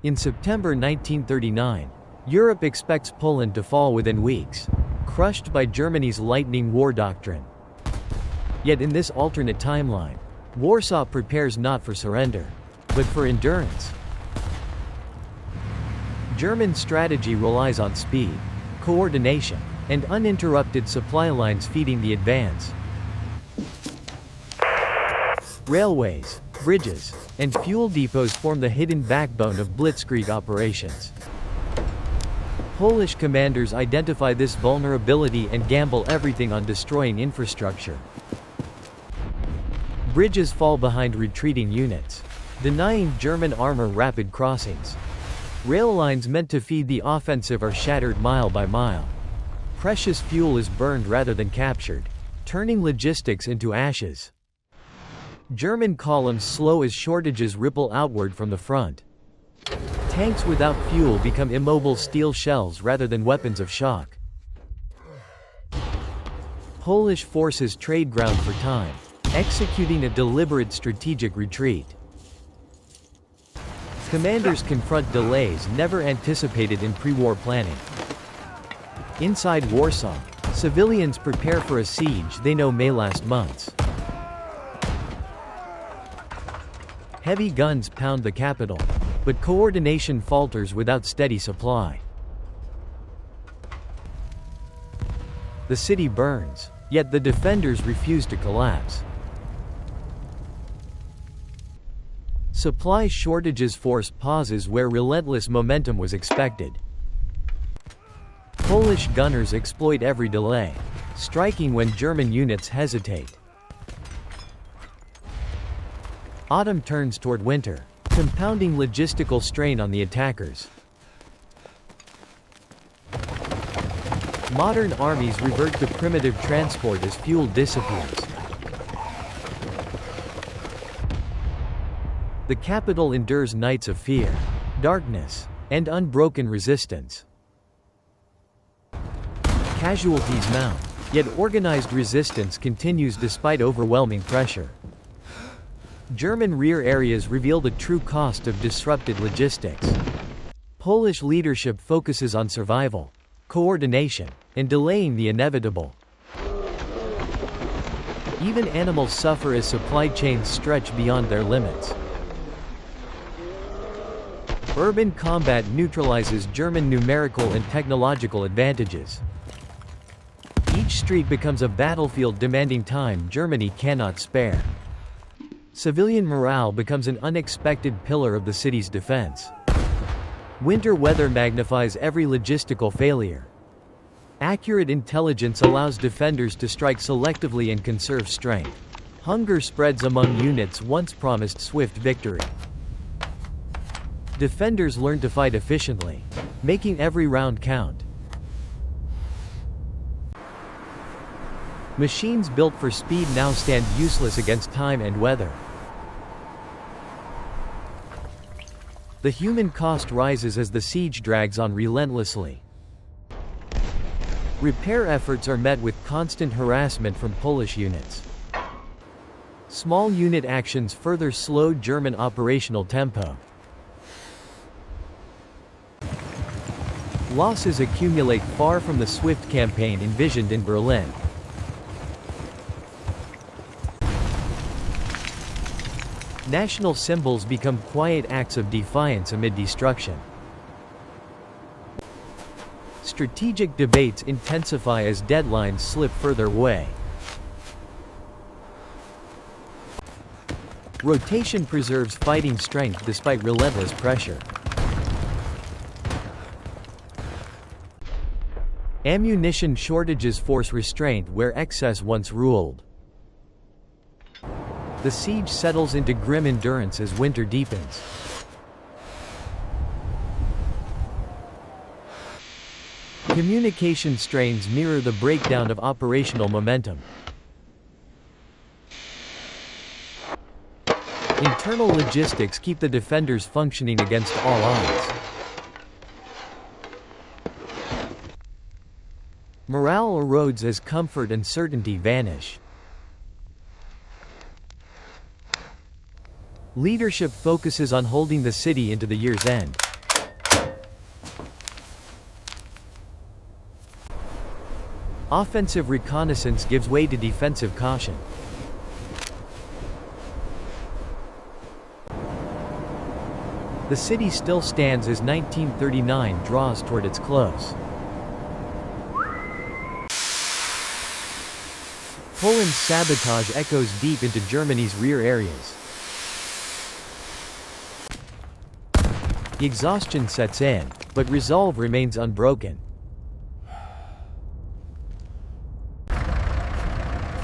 In September 1939, Europe expects Poland to fall within weeks, crushed by Germany's lightning war doctrine. Yet in this alternate timeline, Warsaw prepares not for surrender, but for endurance. German strategy relies on speed, coordination, and uninterrupted supply lines feeding the advance. Railways, bridges, and fuel depots form the hidden backbone of Blitzkrieg operations. Polish commanders identify this vulnerability and gamble everything on destroying infrastructure. Bridges fall behind retreating units, denying German armor rapid crossings. Rail lines meant to feed the offensive are shattered mile by mile. Precious fuel is burned rather than captured, turning logistics into ashes. German columns slow as shortages ripple outward from the front. Tanks without fuel become immobile steel shells rather than weapons of shock. Polish forces trade ground for time, executing a deliberate strategic retreat. Commanders confront delays never anticipated in pre-war planning. Inside Warsaw, civilians prepare for a siege they know may last months. Heavy guns pound the capital, but coordination falters without steady supply. The city burns, yet the defenders refuse to collapse. Supply shortages force pauses where relentless momentum was expected. Polish gunners exploit every delay, striking when German units hesitate. Autumn turns toward winter, compounding logistical strain on the attackers. Modern armies revert to primitive transport as fuel disappears. The capital endures nights of fear, darkness, and unbroken resistance. Casualties mount, yet organized resistance continues despite overwhelming pressure. German rear areas reveal the true cost of disrupted logistics. Polish leadership focuses on survival, coordination, and delaying the inevitable. Even animals suffer as supply chains stretch beyond their limits. Urban combat neutralizes German numerical and technological advantages. Each street becomes a battlefield demanding time Germany cannot spare. Civilian morale becomes an unexpected pillar of the city's defense. Winter weather magnifies every logistical failure. Accurate intelligence allows defenders to strike selectively and conserve strength. Hunger spreads among units once promised swift victory. Defenders learn to fight efficiently, making every round count. Machines built for speed now stand useless against time and weather. The human cost rises as the siege drags on relentlessly. Repair efforts are met with constant harassment from Polish units. Small unit actions further slow German operational tempo. Losses accumulate far from the swift campaign envisioned in Berlin. National symbols become quiet acts of defiance amid destruction. Strategic debates intensify as deadlines slip further away. Rotation preserves fighting strength despite relentless pressure. Ammunition shortages force restraint where excess once ruled. The siege settles into grim endurance as winter deepens. Communication strains mirror the breakdown of operational momentum. Internal logistics keep the defenders functioning against all odds. Morale erodes as comfort and certainty vanish. Leadership focuses on holding the city into the year's end. Offensive reconnaissance gives way to defensive caution. The city still stands as 1939 draws toward its close. Poland's sabotage echoes deep into Germany's rear areas. Exhaustion sets in, but resolve remains unbroken.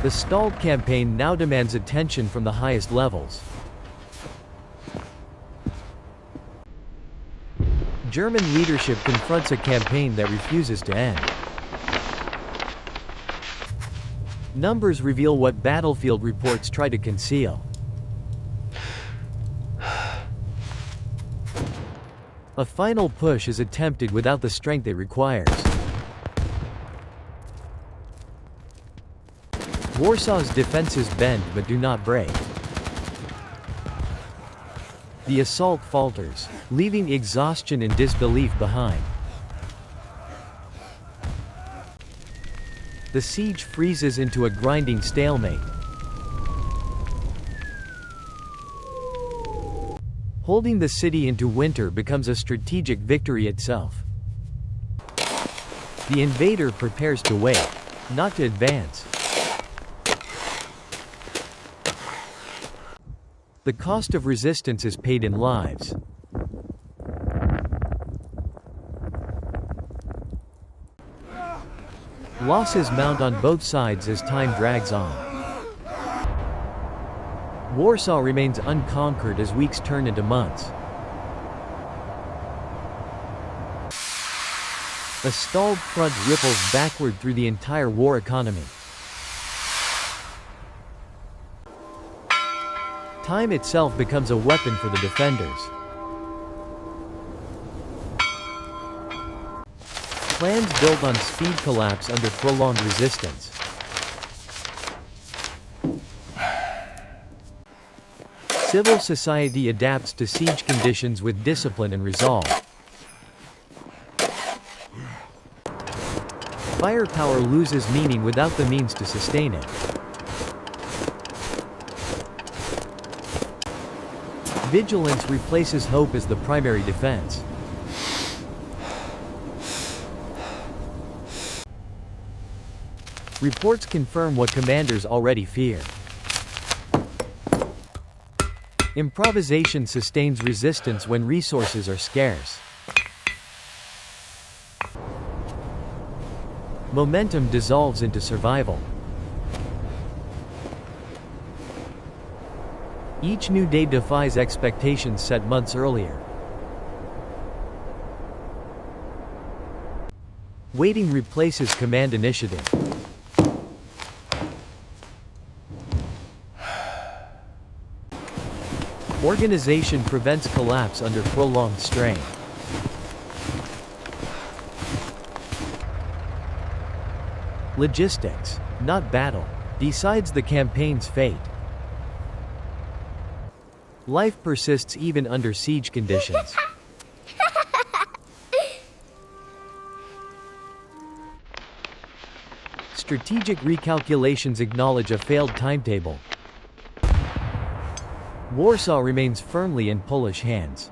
The stalled campaign now demands attention from the highest levels. German leadership confronts a campaign that refuses to end. Numbers reveal what battlefield reports try to conceal. A final push is attempted without the strength it requires. Warsaw's defenses bend but do not break. The assault falters, leaving exhaustion and disbelief behind. The siege freezes into a grinding stalemate. Holding the city into winter becomes a strategic victory itself. The invader prepares to wait, not to advance. The cost of resistance is paid in lives. Losses mount on both sides as time drags on. Warsaw remains unconquered as weeks turn into months. A stalled front ripples backward through the entire war economy. Time itself becomes a weapon for the defenders. Plans built on speed collapse under prolonged resistance. Civil society adapts to siege conditions with discipline and resolve. Firepower loses meaning without the means to sustain it. Vigilance replaces hope as the primary defense. Reports confirm what commanders already fear. Improvisation sustains resistance when resources are scarce. Momentum dissolves into survival. Each new day defies expectations set months earlier. Waiting replaces command initiative. Organization prevents collapse under prolonged strain. Logistics, not battle, decides the campaign's fate. Life persists even under siege conditions. Strategic recalculations acknowledge a failed timetable. Warsaw remains firmly in Polish hands.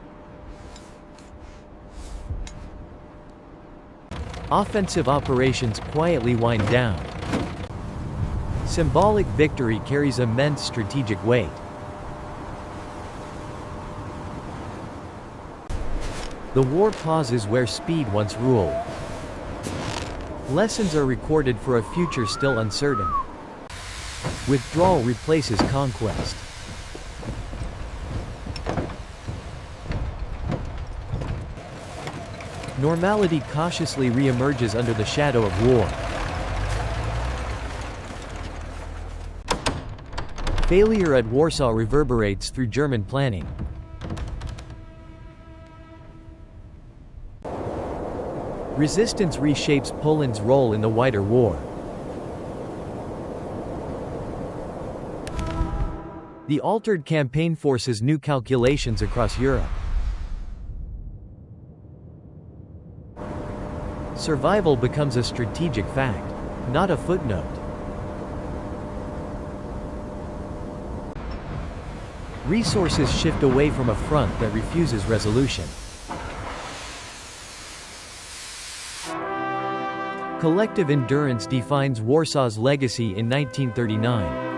Offensive operations quietly wind down. Symbolic victory carries immense strategic weight. The war pauses where speed once ruled. Lessons are recorded for a future still uncertain. Withdrawal replaces conquest. Normality cautiously re-emerges under the shadow of war. Failure at Warsaw reverberates through German planning. Resistance reshapes Poland's role in the wider war. The altered campaign forces new calculations across Europe. Survival becomes a strategic fact. not a footnote. Resources shift away from a front that refuses resolution. Collective endurance defines Warsaw's legacy in 1939.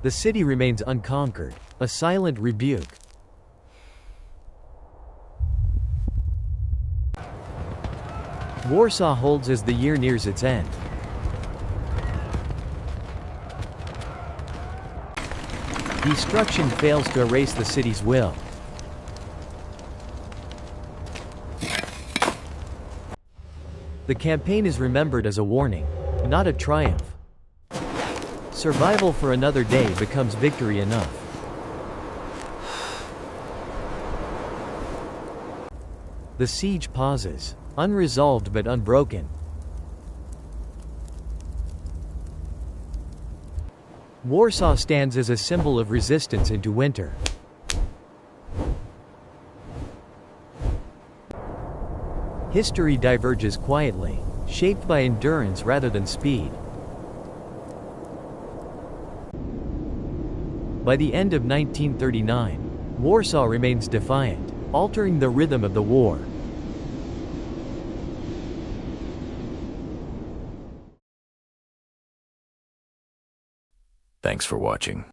The city remains unconquered, a silent rebuke. Warsaw holds as the year nears its end. Destruction fails to erase the city's will. The campaign is remembered as a warning, not a triumph. Survival for another day becomes victory enough. The siege pauses, unresolved but unbroken. Warsaw stands as a symbol of resistance into winter. History diverges quietly, shaped by endurance rather than speed. By the end of 1939, Warsaw remains defiant, altering the rhythm of the war. Thanks for watching.